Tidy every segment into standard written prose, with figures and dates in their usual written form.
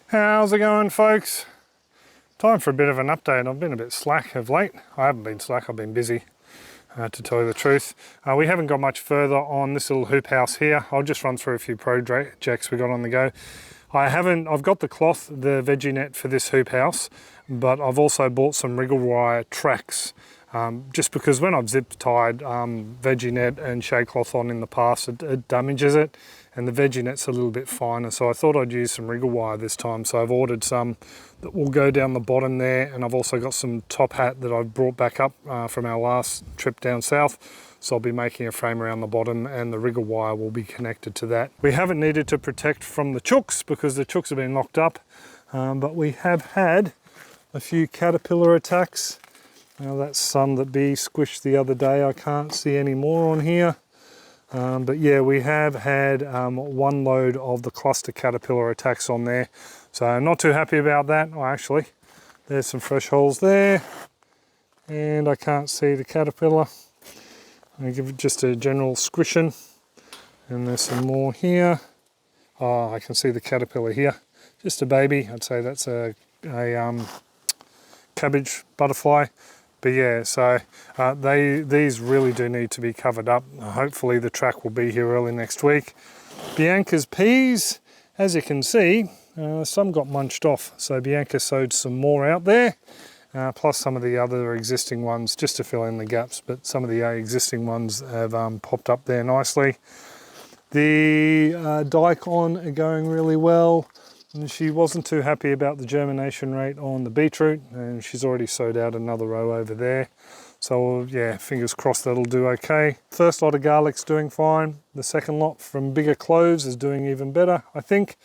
How's it going, folks? Time for a bit of an update. I've been a bit slack of late. I haven't been slack, I've been busy, to tell you the truth. We haven't got much further on this little hoop house here. I'll just run through a few projects we got on the go. I've got the cloth, the veggie net for this hoop house, but I've also bought some wriggle wire tracks. Just because when I've zip tied veggie net and shade cloth on in the past, it damages it, and the veggie net's a little bit finer, so I thought I'd use some wriggle wire this time. So I've ordered some that will go down the bottom there, and I've also got some top hat that I've brought back up from our last trip down south. So I'll be making a frame around the bottom, and the wriggle wire will be connected to that. We haven't needed to protect from the chooks because the chooks have been locked up, but we have had a few caterpillar attacks. That's some that bee squished the other day. I can't see any more on here. But yeah, we have had one load of the cluster caterpillar attacks on there. So I'm not too happy about that. Oh, actually, there's some fresh holes there. And I can't see the caterpillar. I'll give it just a general squishing. And there's some more here. Oh, I can see the caterpillar here. Just a baby. I'd say that's a cabbage butterfly. But yeah, so these really do need to be covered up. Hopefully the track will be here early next week. Bianca's peas, as you can see, some got munched off. So Bianca sowed some more out there, plus some of the other existing ones just to fill in the gaps. But some of the existing ones have popped up there nicely. The daikon are going really well. And she wasn't too happy about the germination rate on the beetroot, and she's already sowed out another row over there. So yeah, fingers crossed that'll do okay. First lot of garlic's doing fine. The second lot from bigger cloves is doing even better, I think.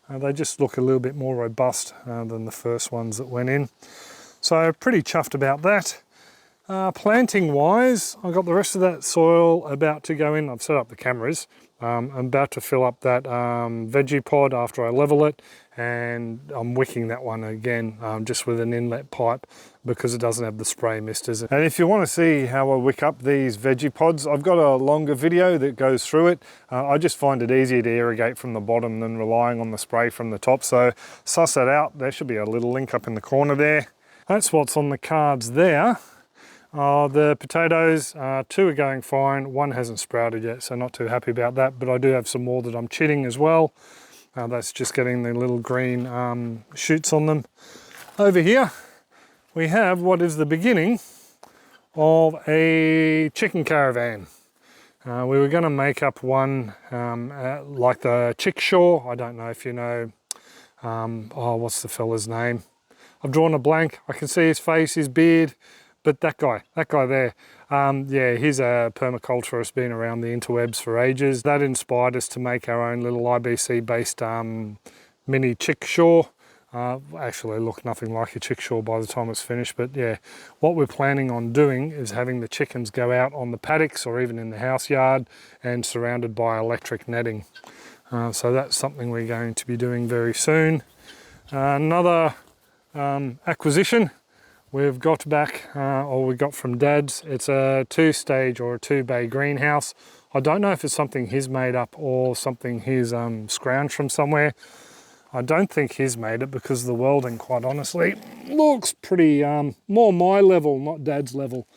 They just look a little bit more robust than the first ones that went in. So pretty chuffed about that. Planting wise, I've got the rest of that soil about to go in. I've set up the cameras. I'm about to fill up that veggie pod after I level it, and I'm wicking that one again just with an inlet pipe because it doesn't have the spray misters. And if you want to see how I wick up these veggie pods, I've got a longer video that goes through it. I just find it easier to irrigate from the bottom than relying on the spray from the top. So suss that out. There should be a little link up in the corner there. That's what's on the cards there. The potatoes, 2 are going fine, 1 hasn't sprouted yet, so not too happy about that, but I do have some more that I'm chitting as well. That's just getting the little green shoots on them. Over here, we have what is the beginning of a chicken caravan. We were going to make up one like the chickshaw. I don't know if you know, what's the fella's name? I've drawn a blank. I can see his face, his beard. But that guy there, yeah, he's a permaculturist, been around the interwebs for ages. That inspired us to make our own little IBC-based mini chickshaw. Actually looked nothing like a chickshaw by the time it's finished, but yeah, what we're planning on doing is having the chickens go out on the paddocks or even in the house yard and surrounded by electric netting. So that's something we're going to be doing very soon. Another acquisition we've got back, or we got from Dad's. It's a 2-stage or a 2-bay greenhouse. I don't know if it's something he's made up or something he's scrounged from somewhere. I don't think he's made it because the welding, quite honestly, looks pretty more my level, not Dad's level.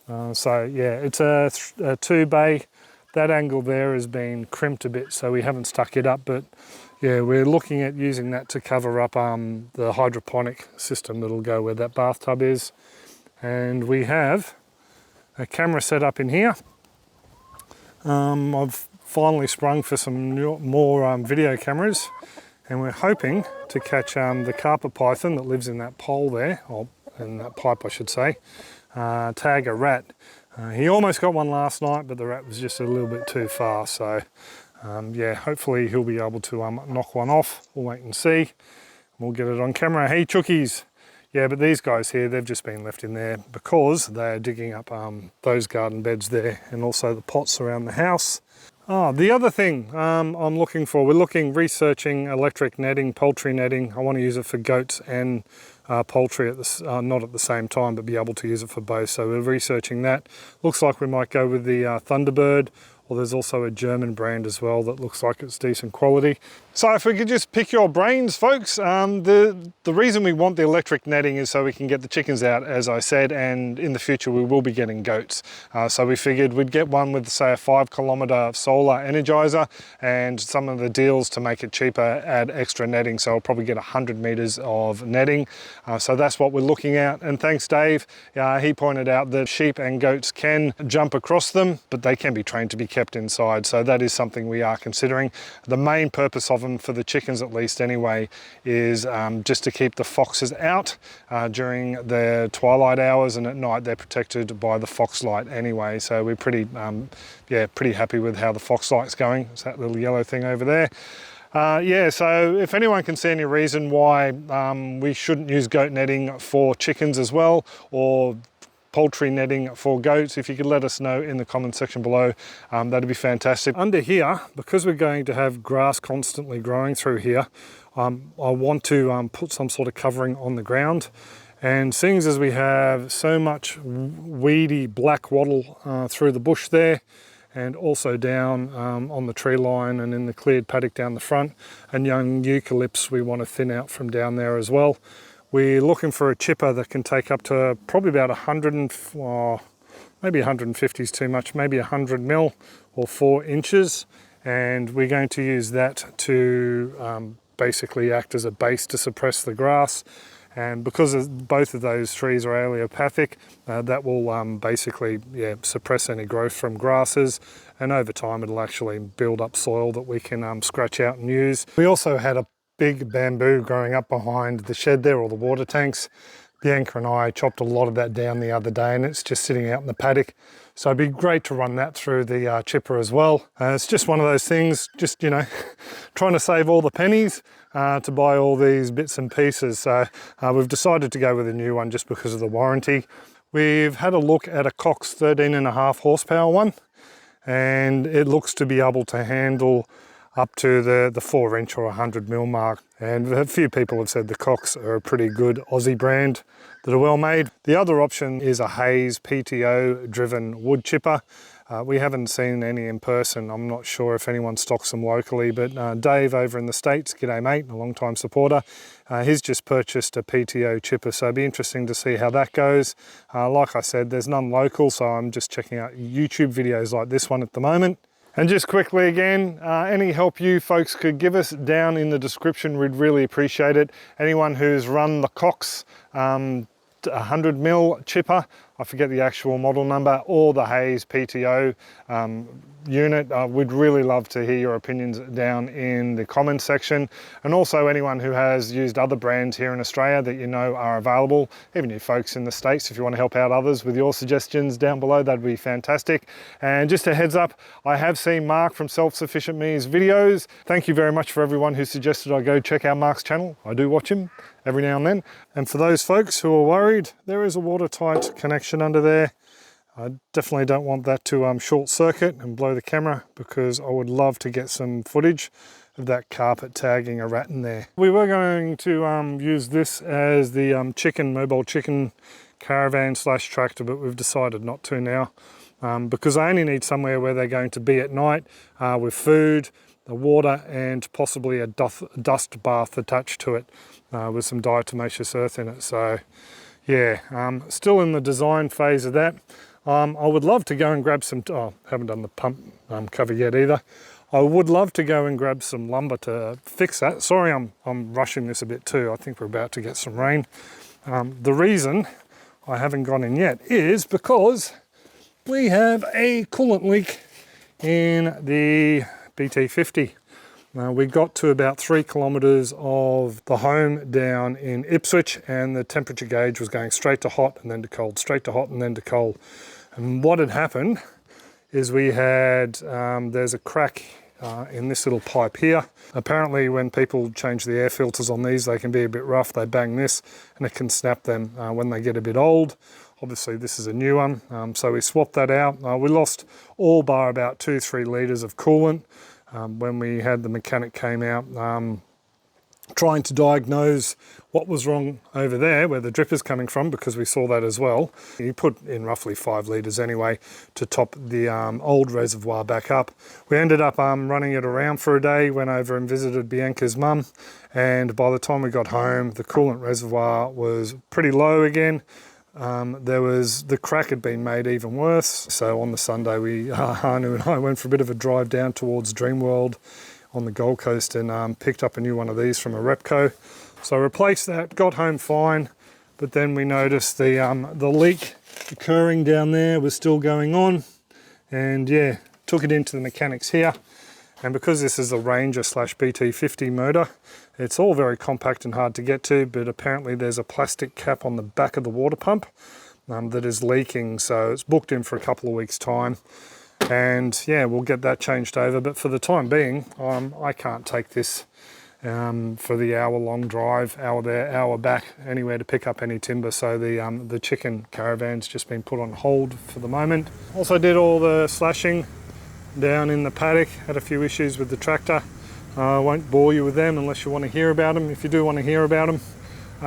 So yeah, it's a 2-bay. That angle there has been crimped a bit, so we haven't stuck it up, but yeah, we're looking at using that to cover up the hydroponic system that'll go where that bathtub is. And we have a camera set up in here. I've finally sprung for some more video cameras, and we're hoping to catch the carpet python that lives in that pole there, or in that pipe I should say, tag a rat. He almost got one last night, but the rat was just a little bit too far, so yeah, hopefully he'll be able to knock one off. We'll wait and see. We'll get it on camera. Hey chookies! Yeah, but these guys here, they've just been left in there because they're digging up those garden beds there and also the pots around the house. The other thing I'm looking for, researching electric netting, poultry netting. I want to use it for goats and poultry, not at the same time, but be able to use it for both. So we're researching that. Looks like we might go with the Thunderbird or there's also a German brand as well that looks like it's decent quality. So if we could just pick your brains, folks, the reason we want the electric netting is so we can get the chickens out, as I said, and in the future we will be getting goats. So we figured we'd get one with, say, a 5-kilometre solar energizer, and some of the deals to make it cheaper add extra netting, so I'll probably get 100 metres of netting. So that's what we're looking at, and thanks Dave, he pointed out that sheep and goats can jump across them, but they can be trained to be kept inside, so that is something we are considering. The main purpose of them, for the chickens at least anyway, is just to keep the foxes out during the twilight hours, and at night they're protected by the fox light anyway, so we're pretty happy with how the fox light's going. It's that little yellow thing over there. Yeah, so if anyone can see any reason why we shouldn't use goat netting for chickens as well, or poultry netting for goats, if you could let us know in the comment section below, that'd be fantastic. Under here, because we're going to have grass constantly growing through here, I want to put some sort of covering on the ground. And seeing as we have so much weedy black wattle through the bush there, and also down on the tree line and in the cleared paddock down the front, and young eucalypts we want to thin out from down there as well. We're looking for a chipper that can take up to probably about 100 and, maybe 150 is too much, maybe 100 mil or 4 inches. And we're going to use that to basically act as a base to suppress the grass. And because both of those trees are allelopathic, that will basically suppress any growth from grasses, and over time it'll actually build up soil that we can scratch out and use. We also had a big bamboo growing up behind the shed there, or the water tanks. Bianca and I chopped a lot of that down the other day, and it's just sitting out in the paddock. So it'd be great to run that through the chipper as well. It's just one of those things, just, you know, trying to save all the pennies to buy all these bits and pieces. So we've decided to go with a new one just because of the warranty. We've had a look at a COX 13.5 horsepower one, and it looks to be able to handle up to the 4-inch or 100 mil mark. And a few people have said the COX are a pretty good Aussie brand that are well made. The other option is a Hayes PTO driven wood chipper. We haven't seen any in person. I'm not sure if anyone stocks them locally, but Dave over in the States, g'day mate, a long time supporter, he's just purchased a PTO chipper, so it'd be interesting to see how that goes. Like I said, there's none local, so I'm just checking out YouTube videos like this one at the moment. And just quickly again, any help you folks could give us down in the description, we'd really appreciate it. Anyone who's run the COX 100 mil chipper, I forget the actual model number, or the Hayes PTO unit, we'd really love to hear your opinions down in the comments section. And also anyone who has used other brands here in Australia that you know are available, even you folks in the States, if you want to help out others with your suggestions down below, that'd be fantastic. And just a heads up, I have seen Mark from Self-Sufficient Me's videos. Thank you very much for everyone who suggested I go check out Mark's channel. I do watch him every now and then. And for those folks who are worried, there is a watertight connection under there. I definitely don't want that to short circuit and blow the camera, because I would love to get some footage of that carpet tagging a rat in there. We were going to use this as the mobile chicken caravan slash tractor, but we've decided not to now, because I only need somewhere where they're going to be at night with food, the water, and possibly a dust bath attached to it with some diatomaceous earth in it. So yeah, still in the design phase of that. I would love to go and grab some, haven't done the pump cover yet either. I would love to go and grab some lumber to fix that. Sorry, I'm rushing this a bit too. I think we're about to get some rain. The reason I haven't gone in yet is because we have a coolant leak in the BT50. We got to about 3 kilometers of the home down in Ipswich, and the temperature gauge was going straight to hot and then to cold, straight to hot and then to cold. And what had happened is we had, there's a crack in this little pipe here. Apparently when people change the air filters on these, they can be a bit rough. They bang this and it can snap them when they get a bit old. Obviously this is a new one, so we swapped that out. We lost all bar about 2-3 litres of coolant when we had the mechanic came out. trying to diagnose what was wrong over there where the drip is coming from, because we saw that as well. You put in roughly 5 litres anyway to top the old reservoir back up. We ended up running it around for a day, went over and visited Bianca's mum, and by the time we got home the coolant reservoir was pretty low again. The crack had been made even worse. So on the Sunday, Hanu and I went for a bit of a drive down towards Dreamworld on the Gold Coast and picked up a new one of these from a Repco. So I replaced that, got home fine, but then we noticed the leak occurring down there was still going on, and yeah, took it into the mechanics here. And because this is a Ranger / BT50 motor, it's all very compact and hard to get to, but apparently there's a plastic cap on the back of the water pump that is leaking, so it's booked in for a couple of weeks' time. And yeah, we'll get that changed over, but for the time being, I can't take this for the hour-long drive, hour there, hour back, anywhere to pick up any timber, so the chicken caravan's just been put on hold for the moment. Also did all the slashing down in the paddock, had a few issues with the tractor. I won't bore you with them unless you want to hear about them. If you do want to hear about them,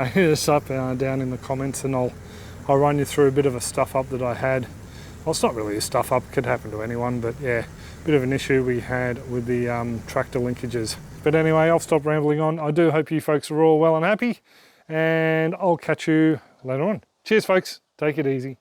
hit us up down in the comments, and I'll run you through a bit of a stuff up that I had. Well, it's not really a stuff up, it could happen to anyone, but yeah, a bit of an issue we had with the tractor linkages. But anyway, I'll stop rambling on. I do hope you folks are all well and happy, and I'll catch you later on. Cheers folks, take it easy.